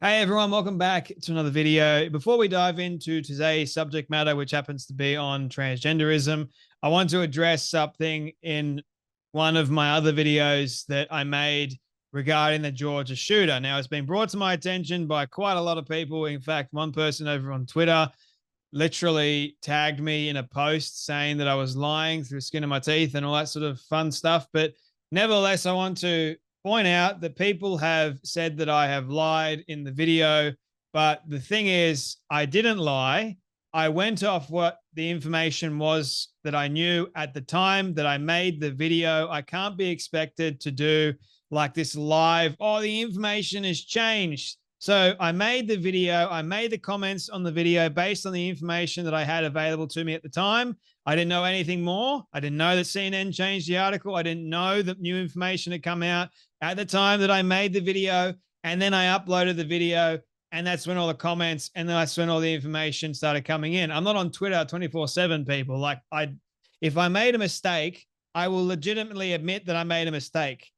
Hey everyone, welcome back to another video. Before we dive into today's subject matter, which happens to be on transgenderism, I want to address something in one of my other videos that I made regarding the Georgia shooter. Now, it's been brought to my attention by quite a lot of people. In fact, one person over on Twitter literally tagged me in a post saying that I was lying through the skin of my teeth and all that sort of fun stuff. But nevertheless, I want to point out that people have said that I have lied in the video, but the thing is, I didn't lie. I went off what the information was that I knew at the time that I made the video. I can't be expected to do like this live, oh, the information has changed. So I made the video, I made the comments on the video based on the information that I had available to me at the time. I didn't know anything more. I didn't know that CNN changed the article. I didn't know that new information had come out at the time that I made the video. And then I uploaded the video, and that's when all the comments and then that's when all the information started coming in. I'm not on Twitter 24/7, people. Like, if I made a mistake, I will legitimately admit that I made a mistake.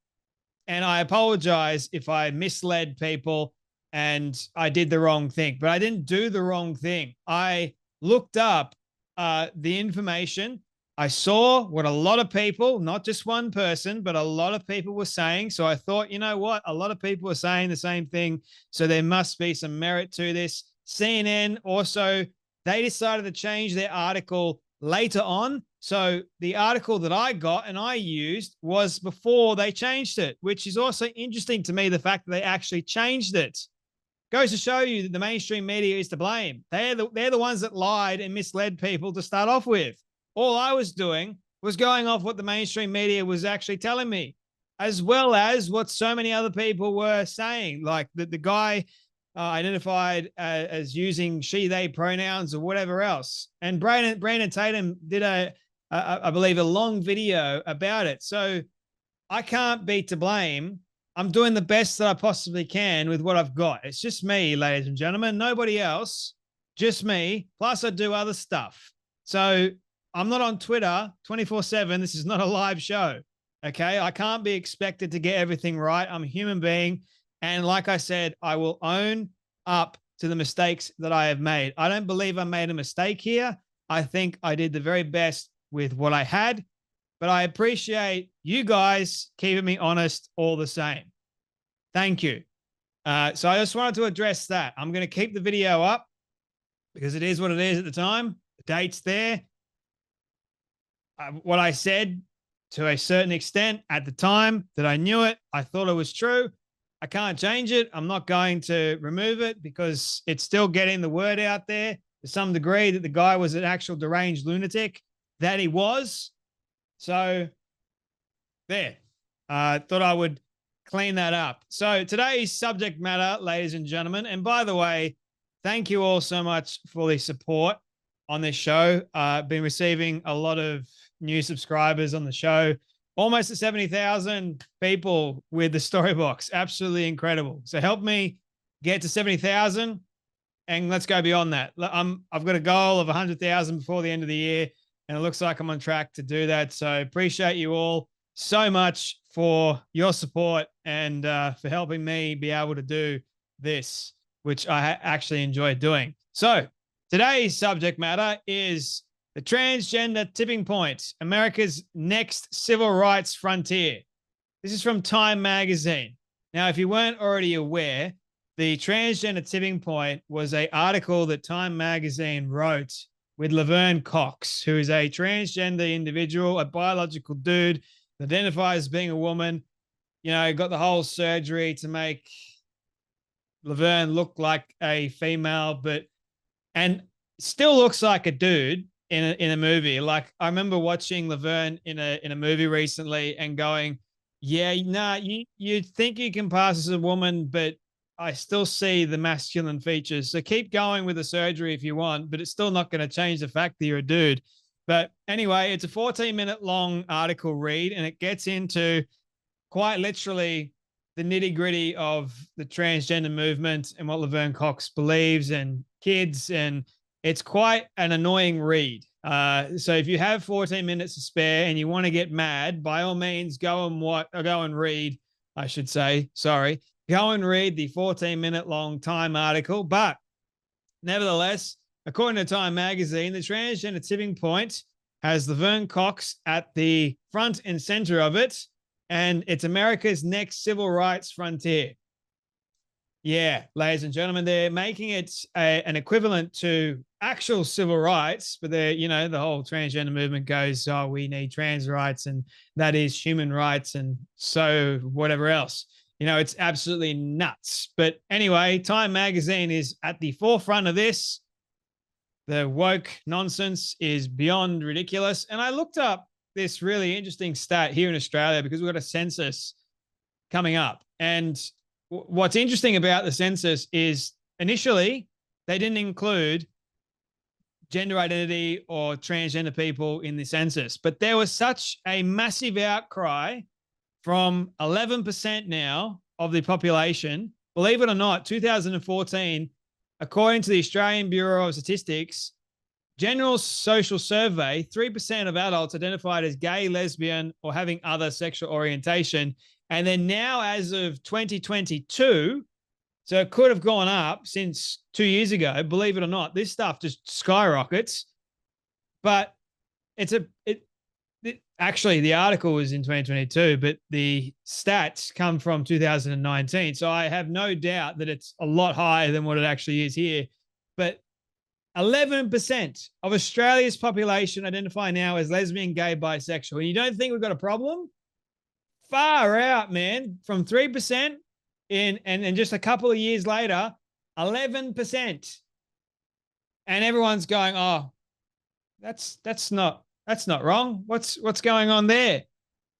And I apologize if I misled people and I did the wrong thing, but I didn't do the wrong thing. I looked up the information. I saw what a lot of people, not just one person, but a lot of people were saying. So I thought, you know what? A lot of people are saying the same thing. So there must be some merit to this. CNN also, they decided to change their article later on. So the article that I got and I used was before they changed it, which is also interesting to me, the fact that they actually changed it. Goes to show you that the mainstream media is to blame. They're the ones that lied and misled people to start off with. All I was doing was going off what the mainstream media was actually telling me, as well as what so many other people were saying, like the guy identified as using she, they pronouns or whatever else. And Brandon Tatum did I believe, a long video about it. So I can't be to blame. I'm doing the best that I possibly can with what I've got. It's just me, ladies and gentlemen, nobody else, just me. Plus I do other stuff. So I'm not on Twitter 24/7. This is not a live show. Okay. I can't be expected to get everything right. I'm a human being. And like I said, I will own up to the mistakes that I have made. I don't believe I made a mistake here. I think I did the very best with what I had, but I appreciate you guys keeping me honest all the same. Thank you. So I just wanted to address that. I'm going to keep the video up because it is what it is at the time. The date's there. What I said to a certain extent at the time that I knew it, I thought it was true. I can't change it. I'm not going to remove it because it's still getting the word out there to some degree that the guy was an actual deranged lunatic, that he was. So there, thought I would clean that up. So today's subject matter, ladies and gentlemen, and by the way, thank you all so much for the support on this show. I've been receiving a lot of new subscribers on the show, almost at 70,000 people with the story box. Absolutely incredible. So help me get to 70,000 and let's go beyond that. I've got a goal of 100,000 before the end of the year, and it looks like I'm on track to do that. So appreciate you all so much for your support and for helping me be able to do this, which I actually enjoy doing. So today's subject matter is the transgender tipping point, America's next civil rights frontier. This is from Time magazine. Now, if you weren't already aware, the transgender tipping point was an article that Time magazine wrote with Laverne Cox, who is a transgender individual, a biological dude, identifies as being a woman, you know, got the whole surgery to make Laverne look like a female, and still looks like a dude in a movie. Like, I remember watching Laverne in a movie recently and going, yeah, nah, you think you can pass as a woman, but I still see the masculine features. So keep going with the surgery if you want, but it's still not going to change the fact that you're a dude. But anyway, it's a 14-minute long article read, and it gets into quite literally the nitty-gritty of the transgender movement and what Laverne Cox believes and kids, and it's quite an annoying read. So if you have 14 minutes to spare and you want to get mad, by all means, go and read, I should say, sorry. Go and read the 14-minute long Time article. But nevertheless, according to Time magazine, the transgender tipping point has Laverne Cox at the front and center of it, and it's America's next civil rights frontier. Yeah, ladies and gentlemen, they're making it an equivalent to actual civil rights, but they're, the whole transgender movement goes, oh, we need trans rights, and that is human rights, and so whatever else. It's absolutely nuts. But anyway, Time magazine is at the forefront of this. The woke nonsense is beyond ridiculous. And I looked up this really interesting stat here in Australia because we've got a census coming up. And what's interesting about the census is initially they didn't include gender identity or transgender people in the census, but there was such a massive outcry from 11% now of the population. Believe it or not, 2014, according to the Australian Bureau of Statistics, General Social Survey, 3% of adults identified as gay, lesbian, or having other sexual orientation. And then now, as of 2022, so it could have gone up since 2 years ago. Believe it or not, this stuff just skyrockets. But actually, the article was in 2022, but the stats come from 2019. So I have no doubt that it's a lot higher than what it actually is here. But 11% of Australia's population identify now as lesbian, gay, bisexual. And you don't think we've got a problem? Far out, man. From 3% and just a couple of years later, 11%. And everyone's going, oh, that's not wrong. What's going on there?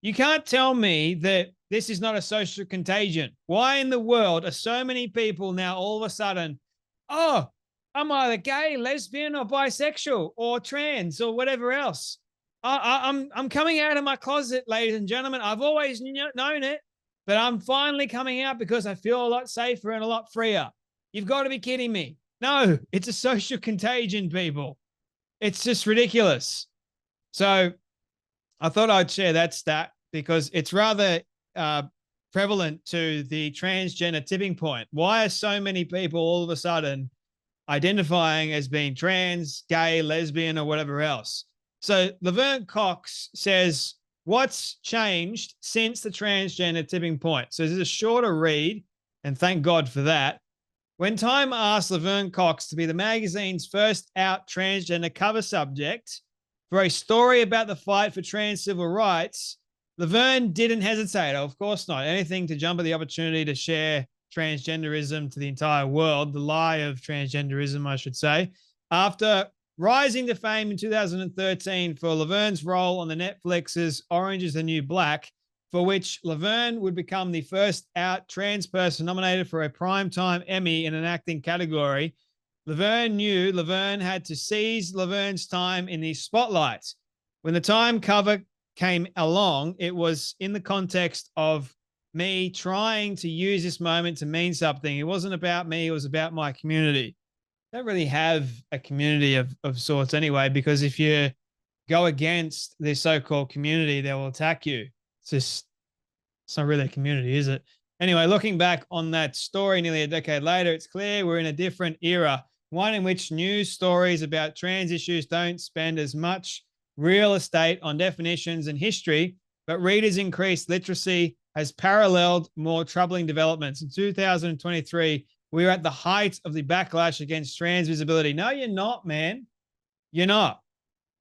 You can't tell me that this is not a social contagion. Why in the world are so many people now all of a sudden, oh, I'm either gay, lesbian, or bisexual, or trans, or whatever else. I'm coming out of my closet, ladies and gentlemen. I've always known it, but I'm finally coming out because I feel a lot safer and a lot freer. You've got to be kidding me. No, it's a social contagion, people. It's just ridiculous. So I thought I'd share that stat because it's rather prevalent to the transgender tipping point. Why are so many people all of a sudden identifying as being trans, gay, lesbian, or whatever else? So Laverne Cox says, what's changed since the transgender tipping point? So this is a shorter read, and thank God for that. When Time asked Laverne Cox to be the magazine's first out transgender cover subject for a story about the fight for trans civil rights, Laverne didn't hesitate. Of course not. Anything to jump at the opportunity to share transgenderism to the entire world, the lie of transgenderism, I should say. After rising to fame in 2013 for Laverne's role on the Netflix's Orange is the New Black, for which Laverne would become the first out trans person nominated for a Primetime Emmy in an acting category, Laverne knew Laverne had to seize Laverne's time in the spotlight. When the Time cover came along, it was in the context of me trying to use this moment to mean something. It wasn't about me. It was about my community. I don't really have a community of sorts anyway, because if you go against the so-called community, they will attack you. It's not really a community, is it? Anyway, looking back on that story nearly a decade later, it's clear we're in a different era, one in which news stories about trans issues don't spend as much real estate on definitions and history, but readers' increased literacy has paralleled more troubling developments. In 2023, we're at the height of the backlash against trans visibility. No, you're not, man. You're not.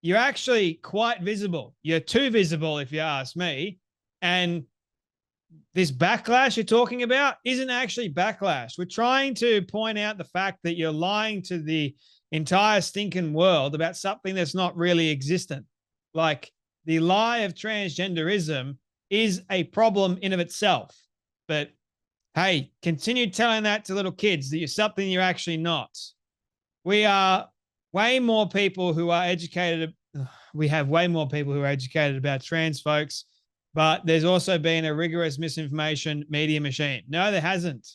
You're actually quite visible. You're too visible, if you ask me. And this backlash you're talking about isn't actually backlash. We're trying to point out the fact that you're lying to the entire stinking world about something that's not really existent. Like the lie of transgenderism is a problem in of itself. But hey, continue telling that to little kids that you're something you're actually not. We are way more people who are educated. We have way more people who are educated about trans folks, but there's also been a rigorous misinformation media machine. No, there hasn't.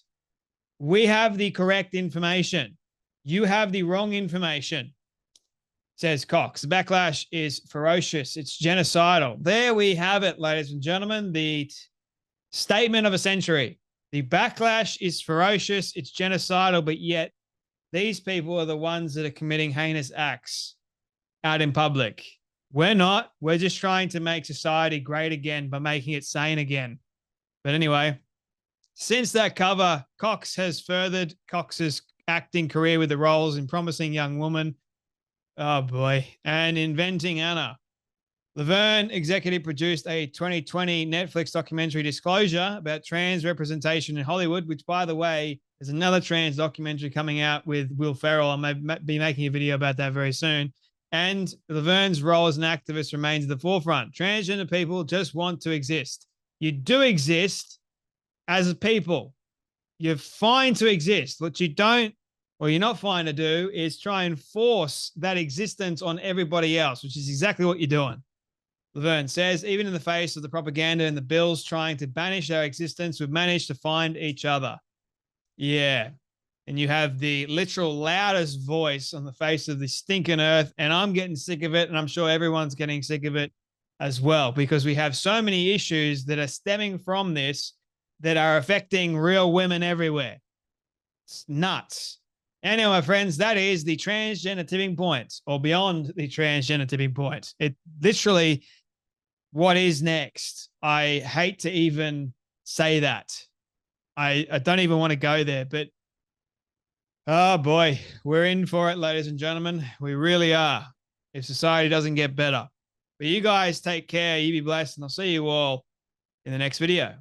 We have the correct information. You have the wrong information, says Cox. The backlash is ferocious. It's genocidal. There we have it, ladies and gentlemen, the statement of a century. The backlash is ferocious, it's genocidal, but yet these people are the ones that are committing heinous acts out in public. We're not. We're just trying to make society great again by making it sane again. But anyway, since that cover, Cox has furthered Cox's acting career with the roles in Promising Young Woman, oh boy, and Inventing Anna. Laverne executive produced a 2020 Netflix documentary Disclosure about trans representation in Hollywood, which, by the way, there's another trans documentary coming out with Will Ferrell. I may be making a video about that very soon. And Laverne's role as an activist remains at the forefront. Transgender people just want to exist. You do exist as a people. You're fine to exist. What you don't, or you're not fine to do, is try and force that existence on everybody else, which is exactly what you're doing. Laverne says, even in the face of the propaganda and the bills trying to banish our existence, we've managed to find each other. Yeah. And you have the literal loudest voice on the face of the stinking earth. And I'm getting sick of it. And I'm sure everyone's getting sick of it as well, because we have so many issues that are stemming from this that are affecting real women everywhere. It's nuts. Anyway, my friends, that is the transgender tipping point, or beyond the transgender tipping point. It literally, what is next? I hate to even say that. I don't even want to go there, but oh boy, we're in for it, ladies and gentlemen. We really are, if society doesn't get better. But you guys take care, you be blessed, and I'll see you all in the next video.